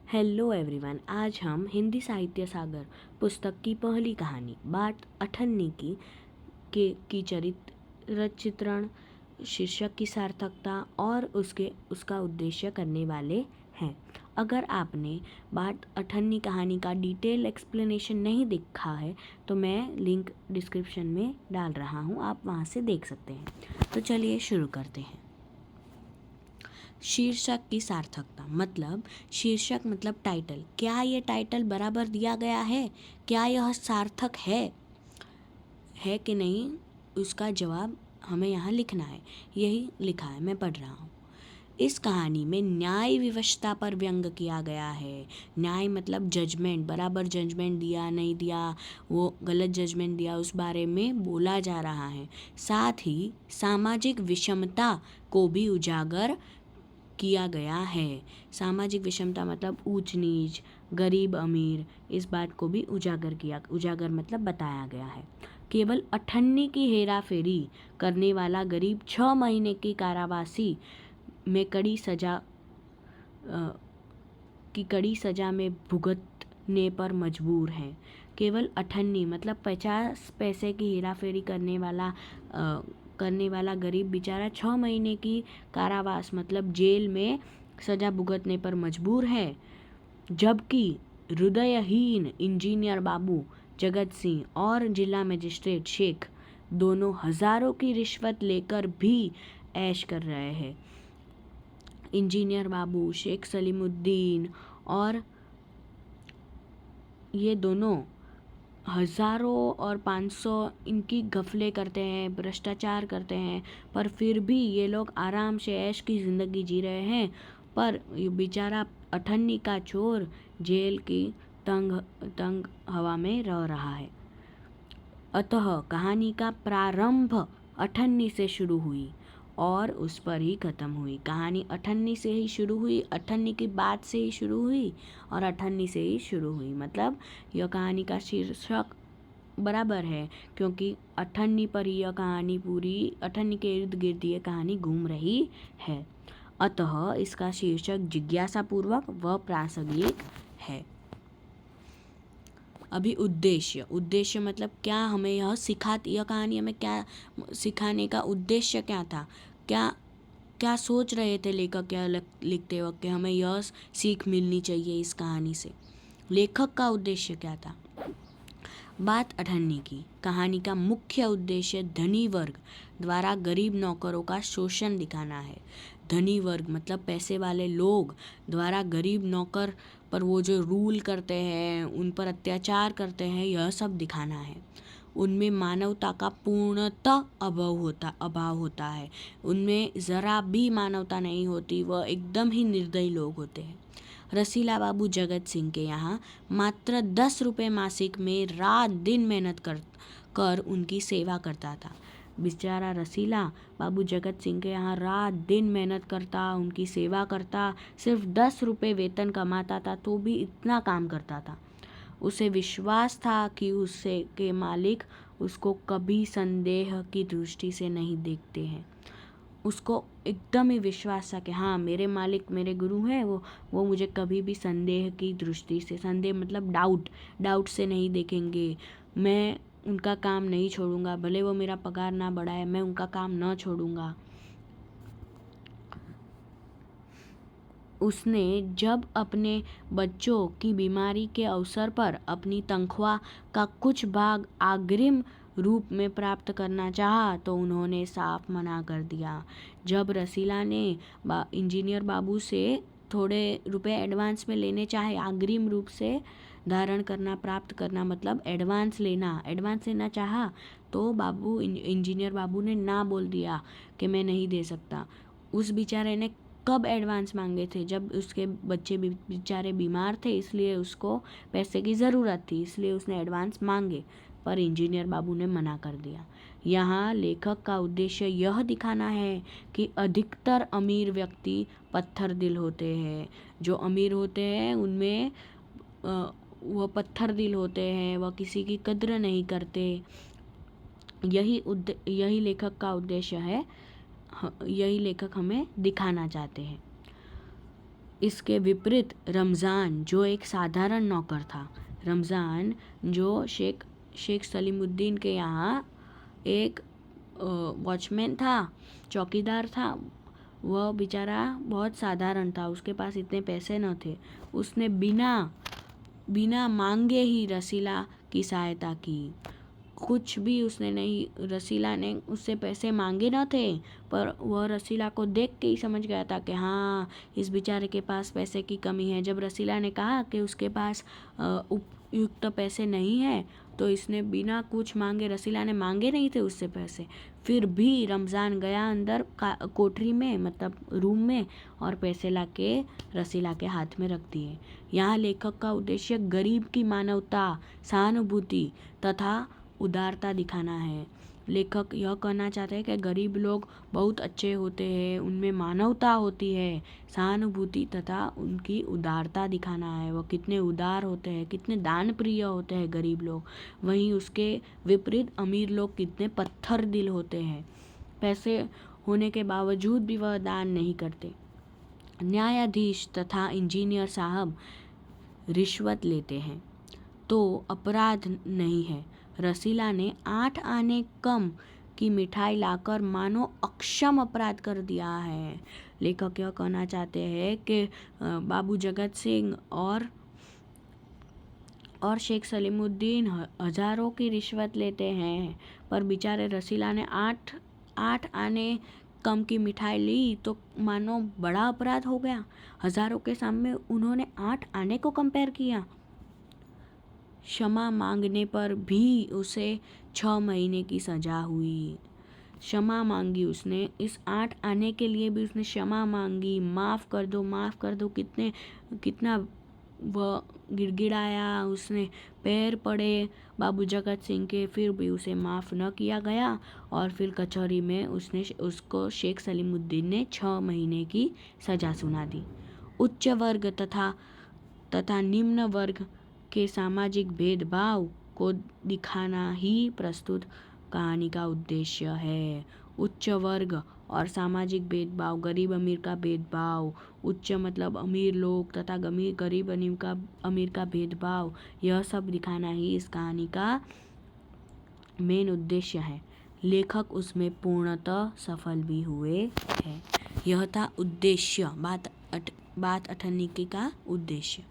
Hello everyone, आज हम हिंदी साहित्य सागर पुस्तक की पहली कहानी बाट अठन्नी की चरित्र चित्रण, शीर्षक की सार्थकता और उसका उद्देश्य करने वाले हैं। अगर आपने बाट अठन्नी कहानी का डिटेल एक्सप्लेनेशन नहीं देखा है तो मैं लिंक डिस्क्रिप्शन में डाल रहा हूँ, आप वहाँ से देख सकते हैं। तो चलिए शुरू करते हैं। शीर्षक की सार्थकता मतलब शीर्षक मतलब टाइटल। क्या ये टाइटल बराबर दिया गया है? क्या यह सार्थक है कि नहीं? उसका जवाब हमें यहाँ लिखना है। यही लिखा है, मैं पढ़ रहा हूँ। इस कहानी में न्याय विवशता पर व्यंग किया गया है। न्याय मतलब जजमेंट, बराबर जजमेंट दिया नहीं दिया, वो गलत जजमेंट दिया, उस बारे में बोला जा रहा है। साथ ही सामाजिक विषमता को भी उजागर किया गया है। सामाजिक विषमता मतलब ऊंच नीच, गरीब अमीर, इस बात को भी उजागर मतलब बताया गया है। केवल अठन्नी की हेरा फेरी करने वाला गरीब 6 महीने की कारावासी में कड़ी सजा में भुगतने पर मजबूर है। केवल अठन्नी मतलब 50 पैसे की हेरा फेरी करने वाला गरीब बेचारा 6 महीने की कारावास मतलब जेल में सजा भुगतने पर मजबूर है, जबकि हृदयहीन इंजीनियर बाबू जगत सिंह और जिला मजिस्ट्रेट शेख दोनों हजारों की रिश्वत लेकर भी ऐश कर रहे हैं। इंजीनियर बाबू, शेख सलीमुद्दीन और ये दोनों हज़ारों और 500 इनकी गफले करते हैं, भ्रष्टाचार करते हैं, पर फिर भी ये लोग आराम से ऐश की ज़िंदगी जी रहे हैं। पर बेचारा अठन्नी का चोर जेल की तंग हवा में रह रहा है। अतः कहानी का प्रारंभ अठन्नी से शुरू हुई और उस पर ही ख़त्म हुई। कहानी अठन्नी से ही शुरू हुई, अठन्नी की बात से ही शुरू हुई और अठन्नी से ही शुरू हुई। मतलब यह कहानी का शीर्षक बराबर है, क्योंकि अठन्नी पर ही यह कहानी पूरी, अठन्नी के इर्द गिर्द ये कहानी घूम रही है। अतः इसका शीर्षक जिज्ञासापूर्वक व प्रासंगिक है। अभी उद्देश्य मतलब क्या हमें यह कहानी हमें क्या सिखाने का उद्देश्य क्या था? क्या सोच रहे थे लेखक यह लिखते वक्त कि हमें यह सीख मिलनी चाहिए इस कहानी से? लेखक का उद्देश्य क्या था? बात अठन्नी की कहानी का मुख्य उद्देश्य धनी वर्ग द्वारा गरीब नौकरों का शोषण दिखाना है। धनी वर्ग मतलब पैसे वाले लोग द्वारा गरीब नौकर पर वो जो रूल करते हैं, उन पर अत्याचार करते हैं, यह सब दिखाना है। उनमें मानवता का पूर्णतः अभाव होता है। उनमें ज़रा भी मानवता नहीं होती, वह एकदम ही निर्दयी लोग होते हैं। रसीला बाबू जगत सिंह के यहाँ मात्र 10 रुपये मासिक में रात दिन मेहनत कर उनकी सेवा करता था। बेचारा रसीला बाबू जगत सिंह के यहाँ रात दिन मेहनत करता, उनकी सेवा करता, सिर्फ 10 रुपये वेतन कमाता था तो भी इतना काम करता था। उसे विश्वास था कि उससे के मालिक उसको कभी संदेह की दृष्टि से नहीं देखते हैं। उसको एकदम ही विश्वास था कि हाँ, मेरे मालिक मेरे गुरु हैं, वो मुझे कभी भी संदेह की दृष्टि से, संदेह मतलब डाउट से नहीं देखेंगे। मैं उनका काम नहीं छोड़ूंगा, भले वो मेरा पगार ना बढ़ाए, मैं उनका काम ना छोड़ूंगा। उसने जब अपने बच्चों की बीमारी के अवसर पर अपनी तनख्वाह का कुछ भाग अग्रिम रूप में प्राप्त करना चाहा तो उन्होंने साफ मना कर दिया। जब रसीला ने इंजीनियर बाबू से थोड़े रुपए एडवांस में लेने चाहे, अग्रिम रूप से धारण करना, प्राप्त करना मतलब एडवांस लेना चाहा, तो इंजीनियर बाबू ने ना बोल दिया कि मैं नहीं दे सकता। उस बेचारे ने कब एडवांस मांगे थे? जब उसके बच्चे बेचारे बीमार थे, इसलिए उसको पैसे की ज़रूरत थी, इसलिए उसने एडवांस मांगे, पर इंजीनियर बाबू ने मना कर दिया। यहाँ लेखक का उद्देश्य यह दिखाना है कि अधिकतर अमीर व्यक्ति पत्थर दिल होते हैं। जो अमीर होते हैं उनमें वह पत्थर दिल होते हैं, वह किसी की कद्र नहीं करते। यही लेखक का उद्देश्य है, यही लेखक हमें दिखाना चाहते हैं। इसके विपरीत रमज़ान, जो एक साधारण नौकर था, रमज़ान जो शेख सलीमुद्दीन के यहाँ एक वॉचमैन था, चौकीदार था, वह बेचारा बहुत साधारण था, उसके पास इतने पैसे न थे। उसने बिना मांगे ही रसीला की सहायता की। कुछ भी उसने नहीं, रसीला ने उससे पैसे मांगे न थे, पर वह रसीला को देख के ही समझ गया था कि हाँ, इस बेचारे के पास पैसे की कमी है। जब रसीला ने कहा कि उसके पास उपयुक्त पैसे नहीं है, तो इसने बिना कुछ मांगे, रसीला ने मांगे नहीं थे उससे पैसे, फिर भी रमज़ान गया अंदर कोठरी में, मतलब रूम में, और पैसे लाके रसीला के हाथ में रख दिए। यहाँ लेखक का उद्देश्य गरीब की मानवता, सहानुभूति तथा उदारता दिखाना है। लेखक यह कहना चाहते हैं कि गरीब लोग बहुत अच्छे होते हैं, उनमें मानवता होती है, सहानुभूति तथा उनकी उदारता दिखाना है। वो कितने उदार होते हैं, कितने दान प्रिय होते हैं गरीब लोग। वहीं उसके विपरीत अमीर लोग कितने पत्थर दिल होते हैं, पैसे होने के बावजूद भी वह दान नहीं करते। न्यायाधीश तथा इंजीनियर साहब रिश्वत लेते हैं तो अपराध नहीं है। रसीला ने 8 आने कम की मिठाई लाकर मानो अक्षम अपराध कर दिया है। लेखक यह कहना चाहते हैं कि बाबू जगत सिंह और शेख सलीमुद्दीन हजारों की रिश्वत लेते हैं, पर बेचारे रसीला ने 8 आने कम की मिठाई ली तो मानो बड़ा अपराध हो गया। हजारों के सामने उन्होंने 8 आने को कंपेयर किया। क्षमा मांगने पर भी उसे 6 महीने की सजा हुई। क्षमा मांगी उसने, इस 8 आने के लिए भी उसने क्षमा मांगी, माफ़ कर दो, कितना वह गिड़गिड़ाया, उसने पैर पड़े बाबू जगत सिंह के, फिर भी उसे माफ़ न किया गया। और फिर कचहरी में उसको शेख सलीमुद्दीन ने 6 महीने की सज़ा सुना दी। उच्च वर्ग तथा निम्न वर्ग के सामाजिक भेदभाव को दिखाना ही प्रस्तुत कहानी का उद्देश्य है। उच्च वर्ग और सामाजिक भेदभाव, गरीब अमीर का भेदभाव, उच्च मतलब अमीर लोग तथा गरीब अमीर का भेदभाव, यह सब दिखाना ही इस कहानी का मेन उद्देश्य है। लेखक उसमें पूर्णतः सफल भी हुए हैं। यह था उद्देश्य, बात 98 का उद्देश्य।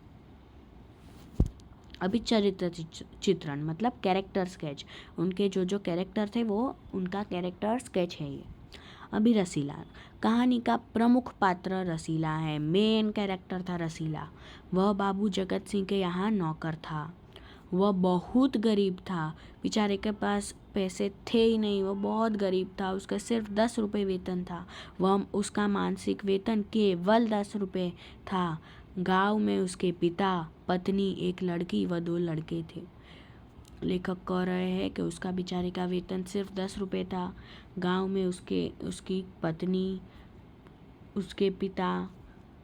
अभी चरित्र चित्रण मतलब कैरेक्टर स्केच, उनके जो कैरेक्टर थे वो उनका कैरेक्टर स्केच है ये। अभी रसीला, कहानी का प्रमुख पात्र रसीला है, मेन कैरेक्टर था रसीला। वह बाबू जगत सिंह के यहाँ नौकर था। वह बहुत गरीब था, बेचारे के पास पैसे थे ही नहीं, वह बहुत गरीब था। उसका सिर्फ 10 रुपये वेतन था। उसका मासिक वेतन केवल 10 रुपये था। गांव में उसके पिता, पत्नी, एक लड़की व 2 लड़के थे। लेखक कह रहे हैं कि उसका बेचारे का वेतन सिर्फ 10 रुपये था। गांव में उसकी पत्नी, उसके पिता,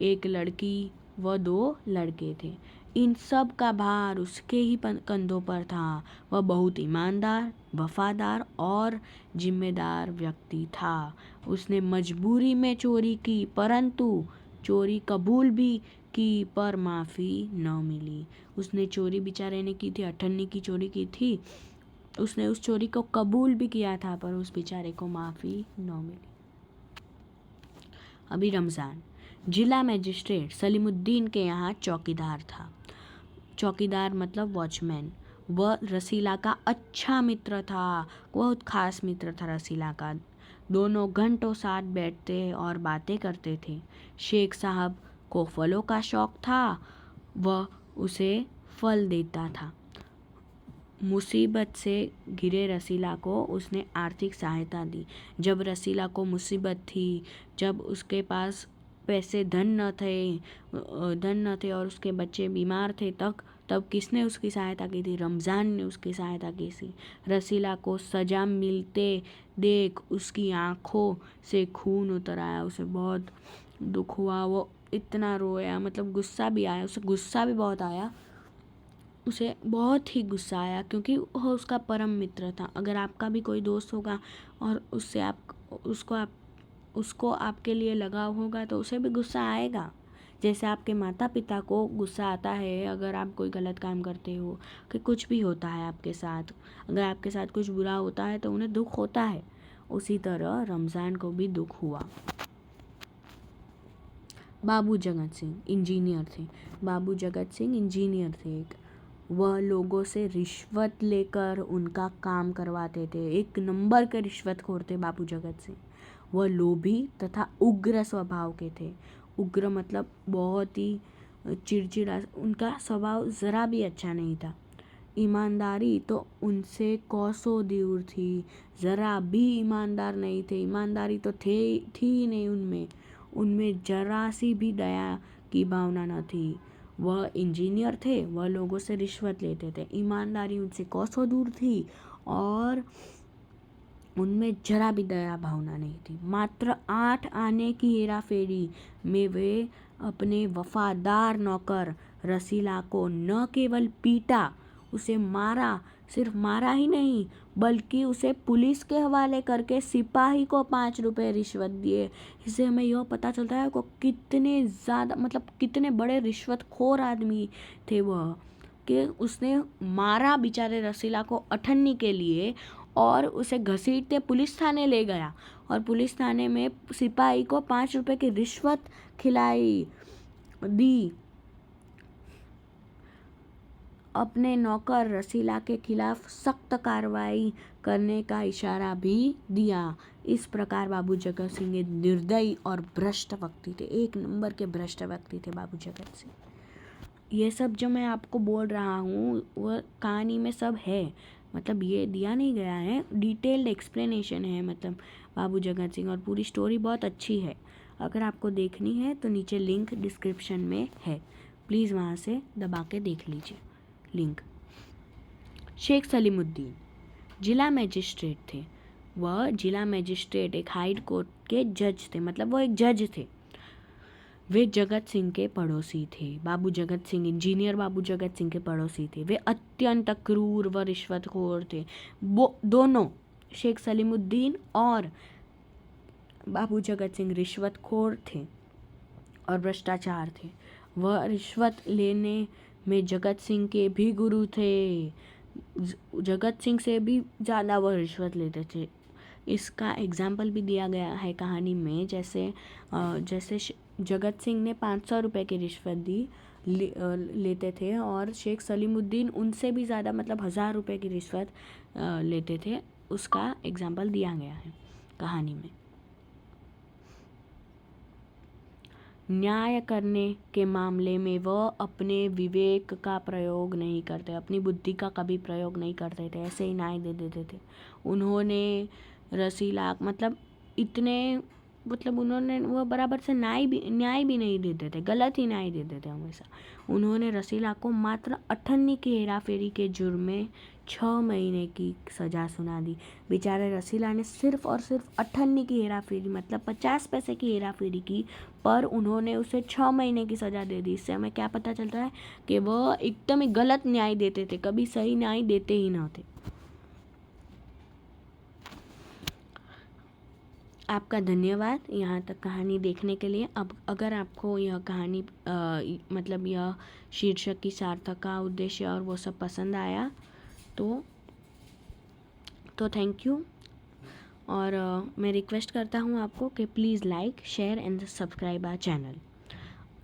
एक लड़की व 2 लड़के थे। इन सब का भार उसके ही कंधों पर था। वह बहुत ईमानदार, वफादार और जिम्मेदार व्यक्ति था। उसने मजबूरी में चोरी की, परंतु चोरी कबूल भी की, पर माफ़ी न मिली। उसने चोरी बेचारे ने की थी, 98 की चोरी की थी। उसने उस चोरी को कबूल भी किया था, पर उस बेचारे को माफ़ी न मिली। अभी रमज़ान, जिला मजिस्ट्रेट सलीमुद्दीन के यहाँ चौकीदार था। चौकीदार मतलब वॉचमैन। वह रसीला का अच्छा मित्र था, बहुत खास मित्र था रसीला का। दोनों घंटों साथ बैठते और बातें करते थे। शेख साहब को फलों का शौक था, वह उसे फल देता था। मुसीबत से घिरे रसीला को उसने आर्थिक सहायता दी। जब रसीला को मुसीबत थी, जब उसके पास धन न थे और उसके बच्चे बीमार थे, तब किसने उसकी सहायता की थी? रमज़ान ने उसकी सहायता की थी। रसीला को सजा मिलते देख उसकी आंखों से खून उतर आया। उसे बहुत दुख हुआ, वो इतना रोया, मतलब गुस्सा भी आया, उसे गुस्सा भी बहुत आया। उसे बहुत ही गुस्सा आया क्योंकि वह उसका परम मित्र था। अगर आपका भी कोई दोस्त होगा और उसको आपके लिए लगाव होगा तो उसे भी गुस्सा आएगा, जैसे आपके माता पिता को गुस्सा आता है अगर आप कोई गलत काम करते हो, कि कुछ भी होता है आपके साथ, अगर आपके साथ कुछ बुरा होता है तो उन्हें दुख होता है, उसी तरह रमज़ान को भी दुख हुआ। बाबू जगत सिंह इंजीनियर थे। बाबू जगत सिंह इंजीनियर थे एक। वह लोगों से रिश्वत लेकर उनका काम करवाते थे। एक नंबर के रिश्वतखोर थे बाबू जगत सिंह। वह लोभी तथा उग्र स्वभाव के थे। उग्र मतलब बहुत ही चिड़चिड़ा, उनका स्वभाव ज़रा भी अच्छा नहीं था। ईमानदारी तो उनसे कोसों दूर थी, ज़रा भी ईमानदार नहीं थे। ईमानदारी तो थी ही नहीं उनमें, उनमें जरा सी भी दया की भावना न थी। वह इंजीनियर थे, वह लोगों से रिश्वत लेते थे। ईमानदारी उनसे कोसों दूर थी और उनमें जरा भी दया भावना नहीं थी। मात्र 8 आने की हेरा फेरी में वे अपने वफादार नौकर रसीला को न केवल पीटा, उसे मारा, सिर्फ मारा ही नहीं बल्कि उसे पुलिस के हवाले करके सिपाही को 5 रुपये रिश्वत दिए। इससे हमें यह पता चलता है कि कितने ज़्यादा मतलब कितने बड़े रिश्वतखोर आदमी थे वह, कि उसने मारा बेचारे रसीला को अठन्नी के लिए और उसे घसीटते पुलिस थाने ले गया और पुलिस थाने में सिपाही को 5 रुपये की रिश्वत खिलाई दी। अपने नौकर रसीला के खिलाफ सख्त कार्रवाई करने का इशारा भी दिया। इस प्रकार बाबू जगत सिंह एक निर्दयी और भ्रष्ट व्यक्ति थे। एक नंबर के भ्रष्ट व्यक्ति थे बाबू जगत सिंह। ये सब जो मैं आपको बोल रहा हूँ वह कहानी में सब है, मतलब ये दिया नहीं गया है, डिटेल्ड एक्सप्लेनेशन है मतलब बाबू जगत सिंह, और पूरी स्टोरी बहुत अच्छी है। अगर आपको देखनी है तो नीचे लिंक डिस्क्रिप्शन में है, प्लीज़ वहाँ से दबा के देख लीजिए लिंक। शेख सलीमुद्दीन जिला मजिस्ट्रेट थे। वह जिला मजिस्ट्रेट एक हाई कोर्ट के जज थे, मतलब वो एक जज थे। वे जगत सिंह के पड़ोसी थे। बाबू जगत सिंह इंजीनियर बाबू जगत सिंह के पड़ोसी थे। वे अत्यंत क्रूर व रिश्वतखोर थे। वो दोनों शेख सलीमुद्दीन और बाबू जगत सिंह रिश्वतखोर थे और भ्रष्टाचार थे। वह रिश्वत लेने में जगत सिंह के भी गुरु थे। जगत सिंह से भी ज़्यादा वह रिश्वत लेते थे। इसका एग्जाम्पल भी दिया गया है कहानी में, जैसे जगत सिंह ने 500 रुपये की रिश्वत लेते थे और शेख सलीमुद्दीन उनसे भी ज़्यादा मतलब 1000 रुपये की रिश्वत लेते थे। उसका एग्जाम्पल दिया गया है कहानी में। न्याय करने के मामले में वह अपने विवेक का प्रयोग नहीं करते, अपनी बुद्धि का कभी प्रयोग नहीं करते थे, ऐसे ही न्याय दे देते थे। उन्होंने रसीला उन्होंने वो बराबर से न्याय भी नहीं देते थे, गलत ही न्याय देते थे हमेशा। उन्होंने रसीला को मात्र 98 की हेराफेरी के जुर्म में 6 महीने की सज़ा सुना दी। बेचारे रसीला ने सिर्फ और सिर्फ 98 की हेराफेरी मतलब 50 पैसे की हेराफेरी की, पर उन्होंने उसे 6 महीने की सज़ा दे दी। इससे हमें क्या पता चलता है कि वह एकदम ही गलत न्याय देते थे, कभी सही न्याय देते ही ना थे। आपका धन्यवाद यहाँ तक कहानी देखने के लिए। अब अगर आपको यह कहानी मतलब यह शीर्षक की सार्थकता, उद्देश्य और वो सब पसंद आया तो थैंक यू। और मैं रिक्वेस्ट करता हूँ आपको कि please like, share and subscribe our channel.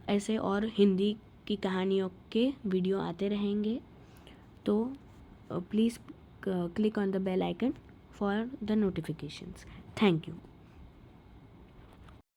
ऐसे और हिंदी की कहानियों के वीडियो आते रहेंगे, तो please click on the bell icon for the notifications. Thank you.